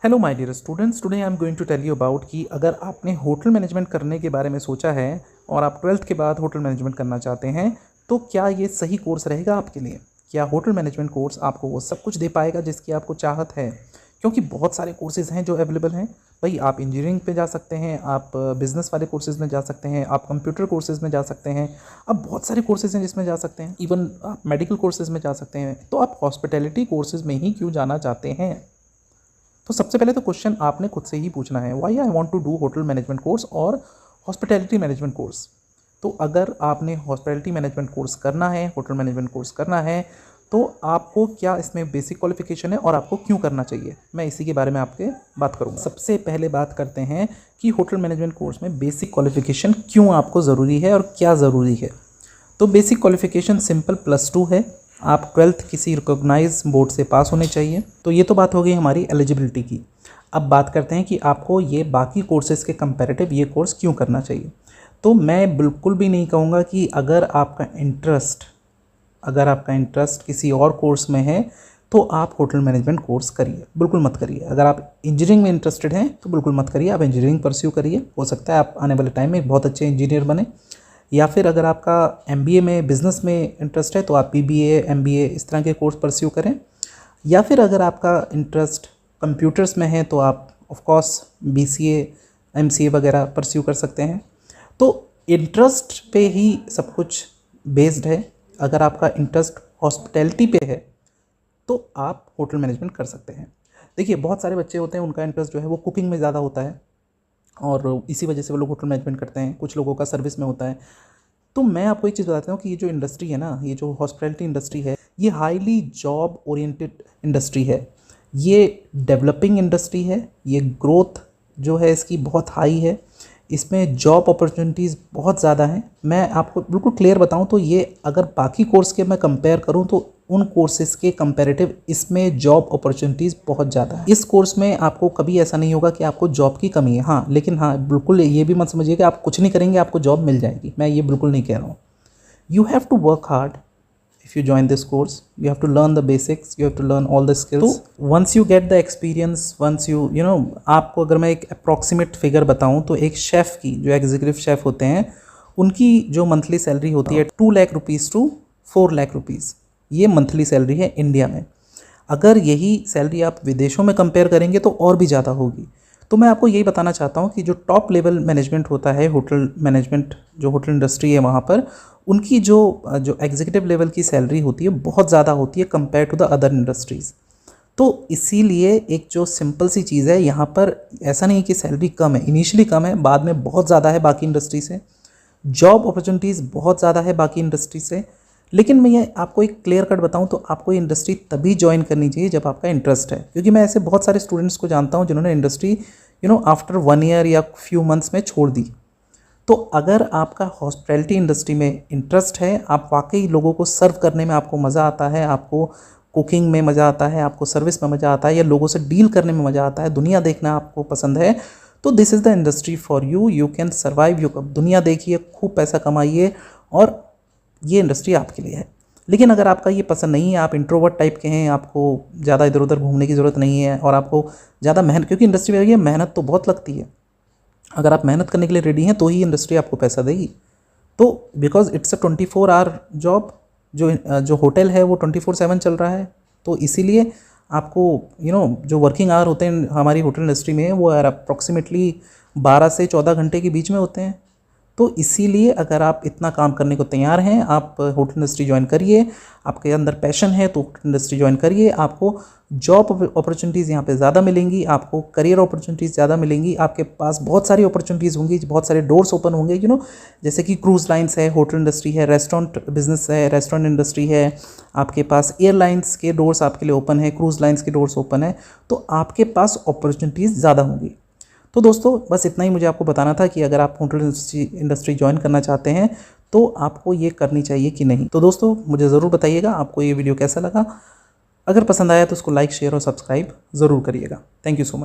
Hello my dear students, today I am going to tell you about कि अगर आपने hotel management करने के बारे में सोचा है और आप 12th के बाद होटल मैनेजमेंट करना चाहते हैं तो क्या ये सही कोर्स रहेगा आपके लिए। क्या होटल मैनेजमेंट कोर्स आपको वो सब कुछ दे पाएगा जिसकी आपको चाहत है। क्योंकि बहुत सारे कोर्सेज़ हैं जो अवेलेबल हैं। भाई आप इंजीनियरिंग पे जा सकते हैं, आप बिज़नेस वाले कोर्सेज़ में जा सकते हैं, आप कंप्यूटर कोर्सेज़ में जा सकते हैं। अब बहुत सारे कोर्सेज़ हैं जिसमें जा सकते हैं, इवन आप मेडिकल कोर्सेज़ में जा सकते हैं। तो आप हॉस्पिटैलिटी कोर्सेज़ में ही क्यों जाना चाहते हैं। तो सबसे पहले तो क्वेश्चन आपने खुद से ही पूछना है, why I want to do hotel management course और हॉस्पिटैलिटी मैनेजमेंट कोर्स। तो अगर आपने हॉस्पिटैलिटी मैनेजमेंट कोर्स करना है, होटल मैनेजमेंट कोर्स करना है, तो आपको क्या इसमें बेसिक क्वालिफिकेशन है और आपको क्यों करना चाहिए, मैं इसी के बारे में आपके बात करूँगा। सबसे पहले बात करते हैं कि होटल मैनेजमेंट कोर्स में बेसिक क्वालिफिकेशन क्यों आपको ज़रूरी है और क्या ज़रूरी है। तो बेसिक क्वालिफिकेशन सिंपल +2 है। आप 12th किसी रिकॉग्नाइज बोर्ड से पास होने चाहिए। तो ये तो बात हो गई हमारी एलिजिबिलिटी की। अब बात करते हैं कि आपको ये बाकी कोर्सेज़ के कंपैरेटिव ये कोर्स क्यों करना चाहिए। तो मैं बिल्कुल भी नहीं कहूँगा कि अगर आपका इंटरेस्ट किसी और कोर्स में है तो आप होटल मैनेजमेंट कोर्स करिए, बिल्कुल मत करिए। अगर आप इंजीनियरिंग में इंटरेस्टेड हैं तो बिल्कुल मत करिए, आप इंजीनियरिंग परस्यू करिए। हो सकता है आप आने वाले टाइम में एक बहुत अच्छे इंजीनियर बने। या फिर अगर आपका MBA में बिज़नेस में इंटरेस्ट है तो आप BBA MBA इस तरह के कोर्स परस्यू करें। या फिर अगर आपका इंटरेस्ट कंप्यूटर्स में है तो आप ऑफ कोर्स BCA MCA वगैरह परस्यू कर सकते हैं। तो इंटरेस्ट पे ही सब कुछ बेस्ड है। अगर आपका इंटरेस्ट हॉस्पिटैलिटी पे है तो आप होटल मैनेजमेंट कर सकते हैं। देखिए बहुत सारे बच्चे होते हैं, उनका इंटरेस्ट जो है वो कुकिंग में ज़्यादा होता है और इसी वजह से वो लोग होटल मैनेजमेंट करते हैं। कुछ लोगों का सर्विस में होता है। तो मैं आपको एक चीज़ बताता हूँ कि ये जो इंडस्ट्री है ना, ये जो हॉस्पिटैलिटी इंडस्ट्री है, ये हाईली जॉब ओरिएंटेड इंडस्ट्री है। ये डेवलपिंग इंडस्ट्री है। ये ग्रोथ जो है इसकी बहुत हाई है। इसमें जॉब अपॉर्चुनिटीज़ बहुत ज़्यादा हैं। मैं आपको बिल्कुल क्लियर बताऊं तो ये अगर बाकी कोर्स के मैं कंपेयर करूं तो उन कोर्सेज़ के कंपैरेटिव इसमें जॉब अपॉर्चुनिटीज़ बहुत ज़्यादा है। इस कोर्स में आपको कभी ऐसा नहीं होगा कि आपको जॉब की कमी है। हाँ, लेकिन हाँ बिल्कुल ये भी मत समझिए कि आप कुछ नहीं करेंगे आपको जॉब मिल जाएगी। मैं ये बिल्कुल नहीं कह रहा हूँ। You have to work hard if you join this course. You have to learn the basics, you have to learn all the skills. तो once you get the experience, once you know, आपको अगर मैं एक approximate figure बताऊं तो एक chef की, जो एग्जीक्यूटिव शेफ़ होते हैं, उनकी जो मंथली सैलरी होती है 2 lakh rupees to 4 lakh rupees, ये मंथली सैलरी है इंडिया में। अगर यही सैलरी आप विदेशों में कंपेयर करेंगे तो और भी ज़्यादा होगी। तो मैं आपको यही बताना चाहता हूँ कि जो टॉप लेवल मैनेजमेंट होता है, होटल मैनेजमेंट जो होटल इंडस्ट्री है वहाँ पर, उनकी जो एग्जीक्यूटिव लेवल की सैलरी होती है बहुत ज़्यादा होती है compare to the other industries. तो इसीलिए एक जो सिंपल सी चीज़ है, यहाँ पर ऐसा नहीं कि सैलरी कम है, इनिशियली कम है, बाद में बहुत ज़्यादा है बाकी इंडस्ट्री से। जॉब अपॉर्चुनिटीज़ बहुत ज़्यादा है बाकी इंडस्ट्री से। लेकिन मैं ये आपको एक क्लियर कट बताऊं तो आपको ये इंडस्ट्री तभी ज्वाइन करनी चाहिए जब आपका इंटरेस्ट है। क्योंकि मैं ऐसे बहुत सारे स्टूडेंट्स को जानता हूं जिन्होंने इंडस्ट्री आफ्टर 1 ईयर या फ्यू मंथ्स में छोड़ दी। तो अगर आपका हॉस्पिटैलिटी इंडस्ट्री में इंटरेस्ट है, आप वाकई लोगों को सर्व करने में आपको मज़ा आता है, आपको कुकिंग में मज़ा आता है, आपको सर्विस में मज़ा आता है, या लोगों से डील करने में मज़ा आता है, दुनिया देखना आपको पसंद है, तो this is the industry for you. You can survive. You दुनिया देखिए, खूब पैसा कमाइए, और ये इंडस्ट्री आपके लिए है। लेकिन अगर आपका ये पसंद नहीं है, आप इंट्रोवर्ट टाइप के हैं, आपको ज़्यादा इधर उधर घूमने की ज़रूरत नहीं है और आपको ज़्यादा मेहनत, क्योंकि इंडस्ट्री में ये मेहनत तो बहुत लगती है। अगर आप मेहनत करने के लिए रेडी हैं तो ही इंडस्ट्री आपको पैसा देगी। तो because it's a 24 hour job. जो होटल है वो 24/7 चल रहा है। तो इसीलिए आपको जो वर्किंग आवर होते हैं हमारी होटल इंडस्ट्री में, वो अप्रॉक्सीमेटली 12 से 14 घंटे के बीच में होते हैं। तो इसीलिए अगर आप इतना काम करने को तैयार हैं, आप होटल इंडस्ट्री ज्वाइन करिए। आपके अंदर पैशन है तो होटल इंडस्ट्री ज्वाइन करिए। आपको जॉब अपॉर्चुनिटीज़ यहाँ पे ज़्यादा मिलेंगी, आपको करियर अपॉर्चुनिटीज़ ज़्यादा मिलेंगी, आपके पास बहुत सारी अपॉर्चुनिटीज़ होंगी, बहुत सारे डोर्स ओपन होंगे। जैसे कि क्रूज़ लाइन्स है, होटल इंडस्ट्री है, रेस्टोरेंट बिजनेस है, रेस्टोरेंट इंडस्ट्री है, आपके पास एयरलाइंस के डोर्स आपके लिए ओपन है, क्रूज़ लाइन्स के डोर्स ओपन है। तो आपके पास अपॉर्चुनिटीज़ ज़्यादा होंगी। तो दोस्तों बस इतना ही मुझे आपको बताना था कि अगर आप होटल इंडस्ट्री ज्वाइन करना चाहते हैं तो आपको ये करनी चाहिए कि नहीं। तो दोस्तों मुझे ज़रूर बताइएगा आपको ये वीडियो कैसा लगा। अगर पसंद आया तो उसको लाइक, शेयर और सब्सक्राइब ज़रूर करिएगा। Thank you so much.